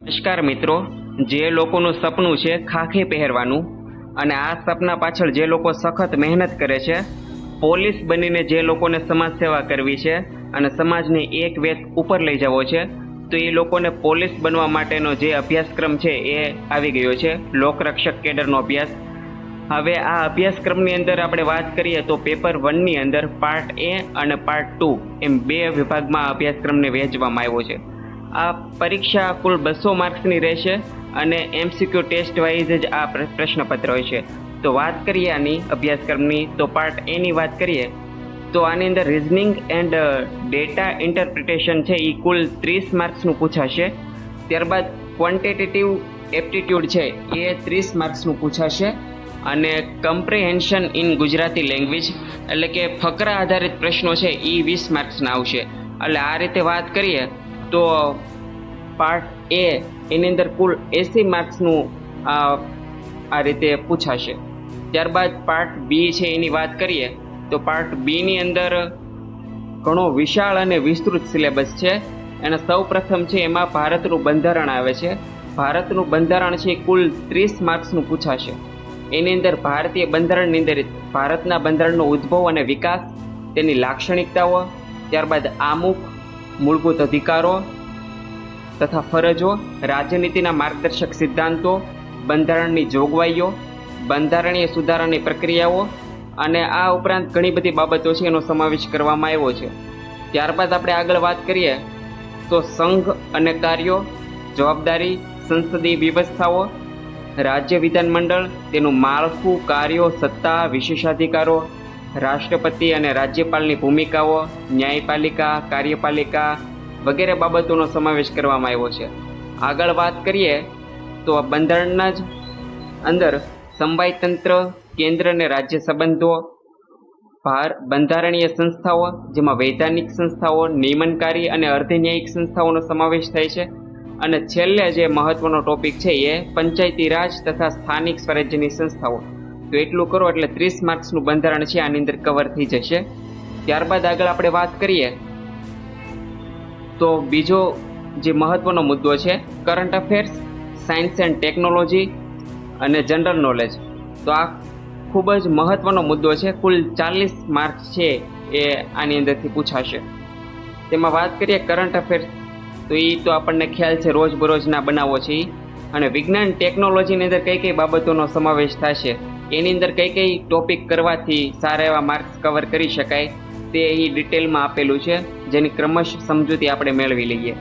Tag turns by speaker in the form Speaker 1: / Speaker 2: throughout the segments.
Speaker 1: નમસ્કાર મિત્રો, જે લોકોનું સપનું છે ખાખી પહેરવાનું અને આ સપના પાછળ જે લોકો સખત મહેનત કરે છે, પોલીસ બનીને જે લોકોને સમાજ સેવા કરવી છે અને સમાજને એક વેત ઉપર લઈ જવો છે, તો એ લોકોને પોલીસ બનવા માટેનો જે અભ્યાસક્રમ છે એ આવી ગયો છે, લોકરક્ષક કેડરનો અભ્યાસ. હવે આ અભ્યાસક્રમની અંદર આપણે વાત કરીએ તો પેપર 1ની અંદર પાર્ટ એ અને પાર્ટ 2 એમ બે વિભાગમાં અભ્યાસક્રમને વહેંચવામાં આવ્યો છે. આ પરીક્ષા કુલ 200 માર્ક્સની રહેશે અને MCQ ટેસ્ટ વાઇઝ જ આ પ્રશ્નપત્ર હોય છે. તો વાત કરીએ આની અભ્યાસક્રમની, તો પાર્ટ એની વાત કરીએ તો આની અંદર રિઝનિંગ એન્ડ ડેટા ઇન્ટરપ્રિટેશન છે એ કુલ 30 માર્ક્સનું પૂછાશે. ત્યારબાદ ક્વોન્ટિટેટિવ એપ્ટિટ્યૂડ છે એ 30 માર્ક્સનું પૂછાશે અને કમ્પ્રિહેન્શન ઇન ગુજરાતી લેંગ્વેજ એટલે કે ફકરા આધારિત પ્રશ્નો છે એ 20 માર્ક્સના આવશે. એટલે આ રીતે વાત કરીએ તો પાર્ટ એ એની અંદર કુલ 80 માર્ક્સનું આ રીતે પૂછાશે. ત્યારબાદ પાર્ટ બી છે એની વાત કરીએ તો પાર્ટ બીની અંદર ઘણો વિશાળ અને વિસ્તૃત સિલેબસ છે. અને સૌ પ્રથમ છે એમાં ભારતનું બંધારણ આવે છે. ભારતનું બંધારણ છે કુલ 30 માર્ક્સનું પૂછાશે. એની અંદર ભારતીય બંધારણની અંદર ભારતના બંધારણનો ઉદ્ભવ અને વિકાસ, તેની લાક્ષણિકતાઓ, ત્યારબાદ આમુખ, મૂળભૂત અધિકારો તથા ફરજો, રાજનીતિના માર્ગદર્શક સિદ્ધાંતો, બંધારણની જોગવાઈઓ, બંધારણીય સુધારાની પ્રક્રિયાઓ અને આ ઉપરાંત ઘણી બધી બાબતો છે એનો સમાવેશ કરવામાં આવ્યો છે. ત્યારબાદ આપણે આગળ વાત કરીએ તો સંઘ અને કાર્યો, જવાબદારી, સંસદીય વ્યવસ્થાઓ, રાજ્ય વિધાનમંડળ, તેનું માળખું, કાર્યો, સત્તા, વિશેષાધિકારો, રાષ્ટ્રપતિ અને રાજ્યપાલની ભૂમિકાઓ, ન્યાયપાલિકા, કાર્યપાલિકા વગેરે બાબતોનો સમાવેશ કરવામાં આવ્યો છે. આગળ વાત કરીએ તો આ બંધારણના જ અંદર સમવાય તંત્ર, કેન્દ્ર અને રાજ્ય સંબંધો, બંધારણીય સંસ્થાઓ જેમાં વૈધાનિક સંસ્થાઓ, નિયમનકારી અને અર્ધન્યાયિક સંસ્થાઓનો સમાવેશ થાય છે. અને છેલ્લે જે મહત્વનો ટોપિક છે એ પંચાયતી રાજ તથા સ્થાનિક સ્વરાજ્યની સંસ્થાઓ. તો એટલું કરો એટલે 30 માર્ક્સનું બંધારણ છે આની અંદર કવર થઈ જશે. ત્યારબાદ આગળ આપણે વાત કરીએ તો બીજો જે મહત્વનો મુદ્દો છે current affairs, science and technology અને જનરલ નોલેજ. તો આ ખૂબ જ મહત્વનો મુદ્દો છે. કુલ 40 માર્ક્સ છે એ આની અંદરથી પૂછાશે. તેમાં વાત કરીએ કરંટ અફેર્સ તો એ તો આપણને ખ્યાલ છે રોજબરોજના બનાવો છે. અને વિજ્ઞાન ટેકનોલોજીની અંદર કઈ કઈ બાબતોનો સમાવેશ થશે, એની અંદર કઈ કઈ ટોપિક કરવાથી સારા એવા માર્ક્સ કવર કરી શકાય તે અહીં ડિટેલમાં આપેલું છે, જેની ક્રમશ સમજૂતી આપણે મેળવી લઈએ.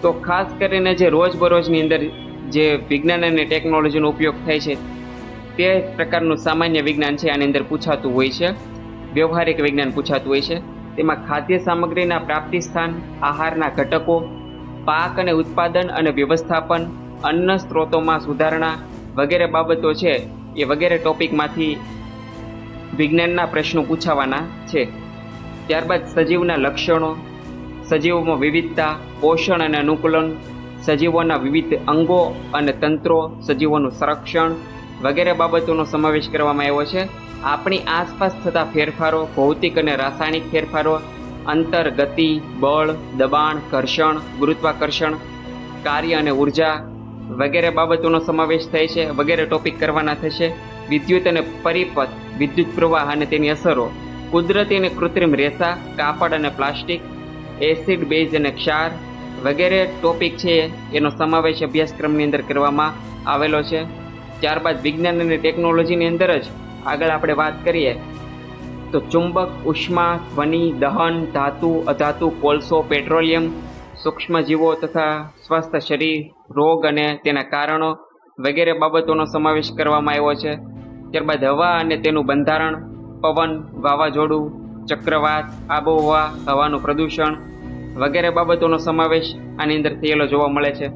Speaker 1: તો ખાસ કરીને જે રોજબરોજની અંદર જે વિજ્ઞાન અને ટેકનોલોજીનો ઉપયોગ થાય છે તે પ્રકારનું સામાન્ય વિજ્ઞાન છે આની અંદર પૂછાતું હોય છે. વ્યવહારિક વિજ્ઞાન પૂછાતું હોય છે. તેમાં ખાદ્ય સામગ્રીના પ્રાપ્તિ સ્થાન, આહારના ઘટકો, પાક અને ઉત્પાદન અને વ્યવસ્થાપન, અન્ન સ્ત્રોતોમાં સુધારણા વગેરે બાબતો છે એ વગેરે ટોપિકમાંથી વિજ્ઞાનના પ્રશ્નો પૂછાવાના છે. ત્યારબાદ સજીવના લક્ષણો, સજીવોમાં વિવિધતા, પોષણ અને અનુકૂલન, સજીવોના વિવિધ અંગો અને તંત્રો, સજીવોનું સંરક્ષણ વગેરે બાબતોનો સમાવેશ કરવામાં આવ્યો છે. આપણી આસપાસ થતા ફેરફારો, ભૌતિક અને રાસાયણિક ફેરફારો, અંતર, ગતિ, બળ, દબાણ, ઘર્ષણ, ગુરુત્વાકર્ષણ, કાર્ય અને ઉર્જા વગેરે બાબતોનો સમાવેશ થાય છે. વગેરે ટોપિક કરવાના થશે. વિદ્યુત અને પરિપથ, વિદ્યુત પ્રવાહ અને તેની અસરો, કુદરતી અને કૃત્રિમ રેસા, કાપડ અને પ્લાસ્ટિક, એસિડ, બેઝ અને ક્ષાર વગેરે ટોપિક છે એનો સમાવેશ અભ્યાસક્રમની અંદર કરવામાં આવેલો છે. ત્યારબાદ વિજ્ઞાન અને ટેકનોલોજીની અંદર જ આગળ આપણે વાત કરીએ તો ચુંબક, ઉષ્મા, ધ્વનિ, દહન, ધાતુ, અધાતુ, કોલસો, પેટ્રોલિયમ, સૂક્ષ્મજીવો તથા સ્વસ્થ શરીર, રોગ અને તેના કારણો વગેરે બાબતોનો સમાવેશ કરવામાં આવ્યો છે. ત્યારબાદ હવા અને તેનું બંધારણ, પવન, વાવાઝોડું, ચક્રવાત, આબોહવા, હવાનું પ્રદૂષણ વગેરે બાબતોનો સમાવેશ આની અંદર થયેલો જોવા મળે છે.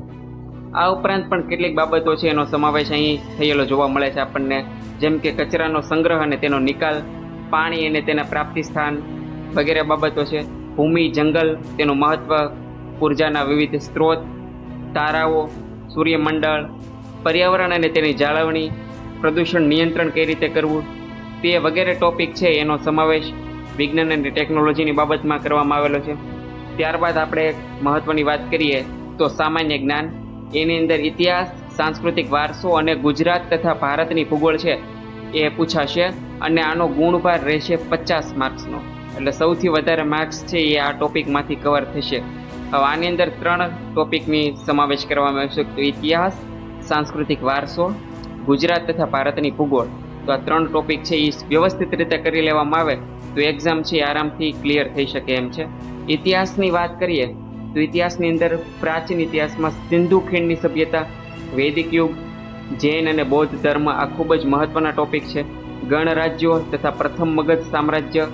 Speaker 1: આ ઉપરાંત પણ કેટલીક બાબતો છે એનો સમાવેશ અહીં થયેલો જોવા મળે છે આપણને, જેમ કે કચરાનો સંગ્રહ અને તેનો નિકાલ, પાણી અને તેના પ્રાપ્તિ સ્થાન વગેરે બાબતો છે. ભૂમિ, જંગલ, તેનું મહત્વ, ઉર્જાના વિવિધ સ્ત્રોત, તારાઓ, સૂર્યમંડળ, પર્યાવરણ અને તેની જાળવણી, પ્રદૂષણ નિયંત્રણ કઈ રીતે કરવું તે વગેરે ટોપિક છે એનો સમાવેશ વિજ્ઞાન અને ટેકનોલોજીની બાબતમાં કરવામાં આવેલો છે. ત્યારબાદ આપણે મહત્વની વાત કરીએ તો સામાન્ય જ્ઞાન, એની અંદર ઇતિહાસ, સાંસ્કૃતિક વારસો અને ગુજરાત તથા ભારતની ભૂગોળ છે એ પૂછાશે અને આનો ગુણભાર રહેશે 50 માર્ક્સનો. એટલે સૌથી વધારે માર્ક્સ છે એ આ ટોપિકમાંથી કવર થશે. હવે આની અંદર 3 ટોપિકની સમાવેશ કરવામાં આવશે, તો ઇતિહાસ, સાંસ્કૃતિક વારસો, ગુજરાત તથા ભારતની ભૂગોળ. તો આ 3 ટોપિક છે એ વ્યવસ્થિત રીતે કરી લેવામાં આવે તો એક્ઝામ છે આરામથી ક્લિયર થઈ શકે એમ છે. ઇતિહાસની વાત કરીએ તો ઇતિહાસની અંદર પ્રાચીન ઇતિહાસમાં સિંધુ ખીણની સભ્યતા, વૈદિક યુગ, જૈન અને બૌદ્ધ ધર્મ આ ખૂબ જ મહત્વના ટોપિક છે. ગણરાજ્યો તથા પ્રથમ મગધ સામ્રાજ્ય,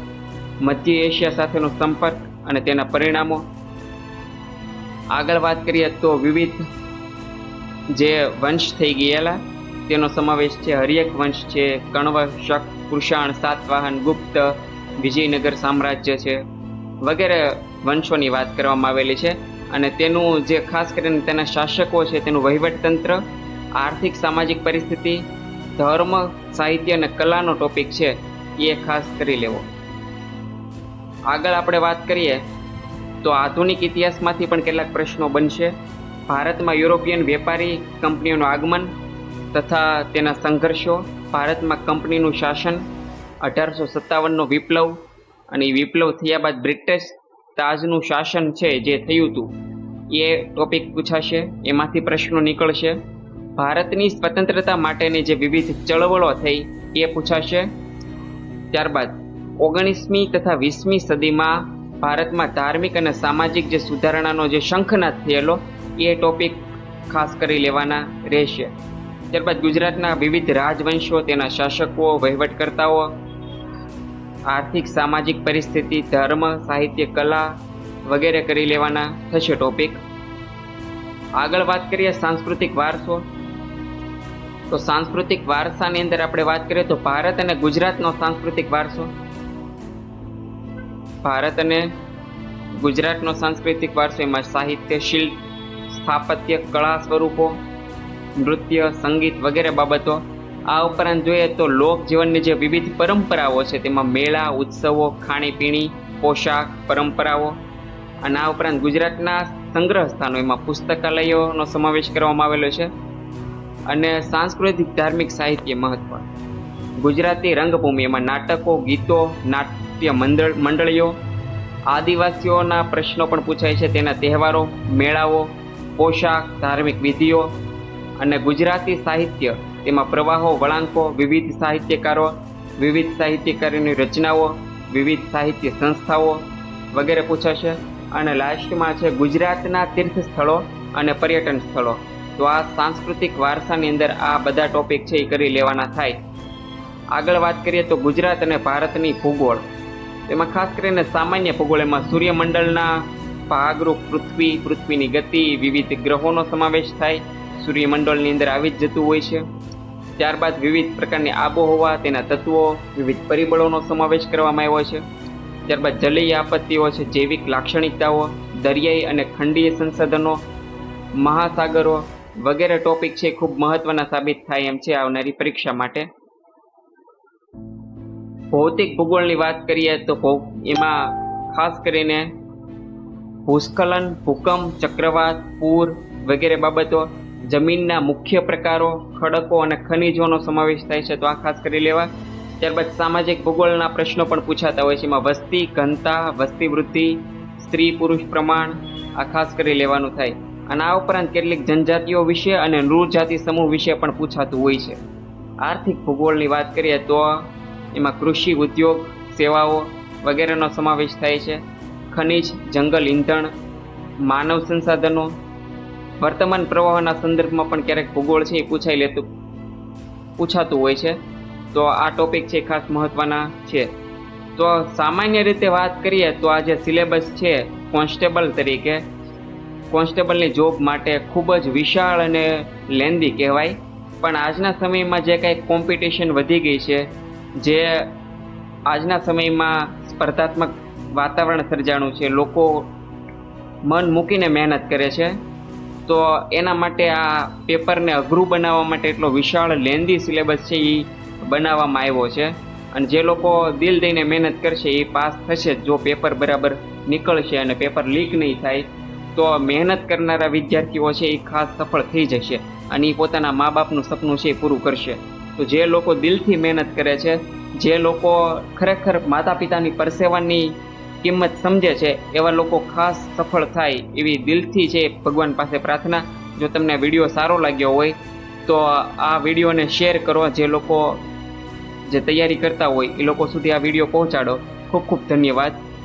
Speaker 1: મધ્ય એશિયા સાથેનો સંપર્ક અને તેના પરિણામો. આગળ વાત કરીએ તો વિવિધ જે વંશ થઈ ગયેલા તેનો સમાવેશ છે. હર્યક વંશ છે, કણવ, શક, કુષાણ, સાતવાહન, ગુપ્ત, વિજયનગર સામ્રાજ્ય છે વગેરે વંશોની વાત કરવામાં આવેલી છે. અને તેનું જે ખાસ કરીને તેના શાસકો છે, તેનું વહીવટતંત્ર, આર્થિક સામાજિક પરિસ્થિતિ, ધર્મ, સાહિત્ય અને કલાનો ટોપિક છે એ ખાસ કરી લેવો. આગળ આપણે વાત કરીએ તો આધુનિક ઇતિહાસમાંથી પણ કેટલાક પ્રશ્નો બનશે. ભારતમાં યુરોપિયન વેપારી કંપનીઓનું આગમન તથા તેના સંઘર્ષો, ભારતમાં કંપનીનું શાસન, 1857નો વિપ્લવ અને એ વિપ્લવ થયા બાદ બ્રિટિશ તાજનું શાસન છે જે થયું હતું એ ટોપિક પૂછાશે, એમાંથી પ્રશ્નો નીકળશે. ભારતની સ્વતંત્રતા માટેની જે વિવિધ ચળવળો થઈ એ પૂછાશે. ત્યારબાદ 19મી તથા 20મી સદીમાં ભારતમાં ધાર્મિક અને સામાજિક જે સુધારણાનો જે શંખનાદ થયેલો એ ટોપિક ખાસ કરી લેવાના રહેશે. ત્યારબાદ ગુજરાતના વિવિધ રાજવંશો, તેના શાસકો, વહીવટકર્તાઓ, આર્થિક સામાજિક પરિસ્થિતિ, ધર્મ, સાહિત્ય, કલા વગેરે કરી લેવાના થશે ટોપિક. આગળ વાત કરીએ સાંસ્કૃતિક વારસો. તો સાંસ્કૃતિક વારસાની અંદર આપણે વાત કરીએ તો ભારત અને ગુજરાતનો સાંસ્કૃતિક વારસો. ભારત અને ગુજરાતનો સાંસ્કૃતિક વારસો એમાં સાહિત્ય, શિલ્પ, સ્થાપત્ય, કળા સ્વરૂપો, નૃત્ય, સંગીત વગેરે બાબતો. આ ઉપરાંત જોઈએ તો લોકજીવનની જે વિવિધ પરંપરાઓ છે તેમાં મેળા, ઉત્સવો, ખાણીપીણી, પોશાક, પરંપરાઓ. અને આ ઉપરાંત ગુજરાતના સંગ્રહ સ્થાનો એમાં પુસ્તકાલયોનો સમાવેશ કરવામાં આવેલો છે. અને સાંસ્કૃતિક ધાર્મિક સાહિત્ય મહત્વ. ગુજરાતી રંગભૂમિ એમાં નાટકો, ગીતો, નાટ્ય મંડળીઓ, આદિવાસીઓના પ્રશ્નો પણ પૂછાય છે, તેના તહેવારો, મેળાઓ, પોશાક, ધાર્મિક વિધિઓ. અને ગુજરાતી સાહિત્ય તેમાં પ્રવાહો, વળાંકો, વિવિધ સાહિત્યકારો, વિવિધ સાહિત્યકારોની રચનાઓ, વિવિધ સાહિત્ય સંસ્થાઓ વગેરે પૂછાશે. અને લાસ્ટમાં છે ગુજરાતના તીર્થ સ્થળો અને પર્યટન સ્થળો. તો આ સાંસ્કૃતિક વારસાની અંદર આ બધા ટોપિક છે એ કરી લેવાના થાય. આગળ વાત કરીએ તો ગુજરાત અને ભારતની ભૂગોળ. તેમાં ખાસ કરીને સામાન્ય ભૂગોળ એમાં સૂર્યમંડળના ભાગરૂપ પૃથ્વી, પૃથ્વીની ગતિ, વિવિધ ગ્રહોનો સમાવેશ થાય, સૂર્યમંડળની અંદર આવી જ જતું હોય છે. ત્યારબાદ વિવિધ પ્રકારની આબોહવા, તેના તત્વો, વિવિધ પરિબળોનો સમાવેશ કરવામાં આવ્યો છે. ત્યારબાદ જલીય આપત્તિઓ છે, જૈવિક લાક્ષણિકતાઓ, દરિયાઈ અને ખંડીય સંસાધનો, મહાસાગરો વગેરે ટોપિક છે ખૂબ મહત્વના સાબિત થાય એમ છે આવનારી પરીક્ષા માટે. ભૌતિક ભૂગોળની વાત કરીએ તો એમાં ખાસ કરીને ભૂસ્ખલન, ભૂકંપ, ચક્રવાત, પૂર વગેરે બાબતો, જમીનના મુખ્ય પ્રકારો, ખડકો અને ખનિજોનો સમાવેશ થાય છે, તો આ ખાસ કરી લેવા. ત્યારબાદ સામાજિક ભૂગોળના પ્રશ્નો પણ પૂછાતા હોય છે, એમાં વસ્તી ઘનતા, વસ્તી વૃદ્ધિ, સ્ત્રી પુરુષ પ્રમાણ આ ખાસ કરી લેવાનું થાય. અને આ ઉપરાંત કેટલીક જનજાતિઓ વિશે અને નૃજાતિ સમૂહ વિશે પણ પૂછાતું હોય છે. આર્થિક ભૂગોળની વાત કરીએ તો એમાં કૃષિ, ઉદ્યોગ, સેવાઓ વગેરેનો સમાવેશ થાય છે. ખનિજ, જંગલ, ઈંધણ, માનવ સંસાધનો, વર્તમાન પ્રવાહોના સંદર્ભમાં પણ ક્યારેક ભૂગોળ છે એ પૂછાતું હોય છે, તો આ ટોપિક છે ખાસ મહત્વના છે. તો સામાન્ય રીતે વાત કરીએ તો આ જે સિલેબસ છે કોન્સ્ટેબલ તરીકે, કોન્સ્ટેબલની જોબ માટે ખૂબ જ વિશાળ અને લેન્ધી કહેવાય. પણ આજના સમયમાં જે કાંઈ કોમ્પિટિશન વધી ગઈ છે, જે આજના સમયમાં સ્પર્ધાત્મક વાતાવરણ સર્જાણું છે, લોકો મન મૂકીને મહેનત કરે છે, તો એના માટે આ પેપરને અઘરું બનાવવા માટે એટલો વિશાળ લેન્ધી સિલેબસ છે એ બનાવવામાં આવ્યો છે. અને જે લોકો દિલ દઈને મહેનત કરશે એ પાસ થશે જો પેપર બરાબર નીકળશે અને પેપર લીક નહીં થાય તો મહેનત કરનારા વિદ્યાર્થીઓ છે એ ખાસ સફળ થઈ જશે અને એ પોતાના મા બાપનું સપનું છે એ પૂરું કરશે. તો જે લોકો દિલથી મહેનત કરે છે, જે લોકો ખરેખર માતા પિતાની પરસેવાની કિંમત સમજે છે, એવા લોકો ખાસ સફળ થાય એવી દિલથી છે ભગવાન પાસે પ્રાર્થના. જો તમને વિડીયો સારો લાગ્યો હોય તો આ વિડીયોને શેર કરો. જે લોકો જે તૈયારી કરતા હોય એ લોકો સુધી આ વિડીયો પહોંચાડો. ખૂબ ખૂબ ધન્યવાદ.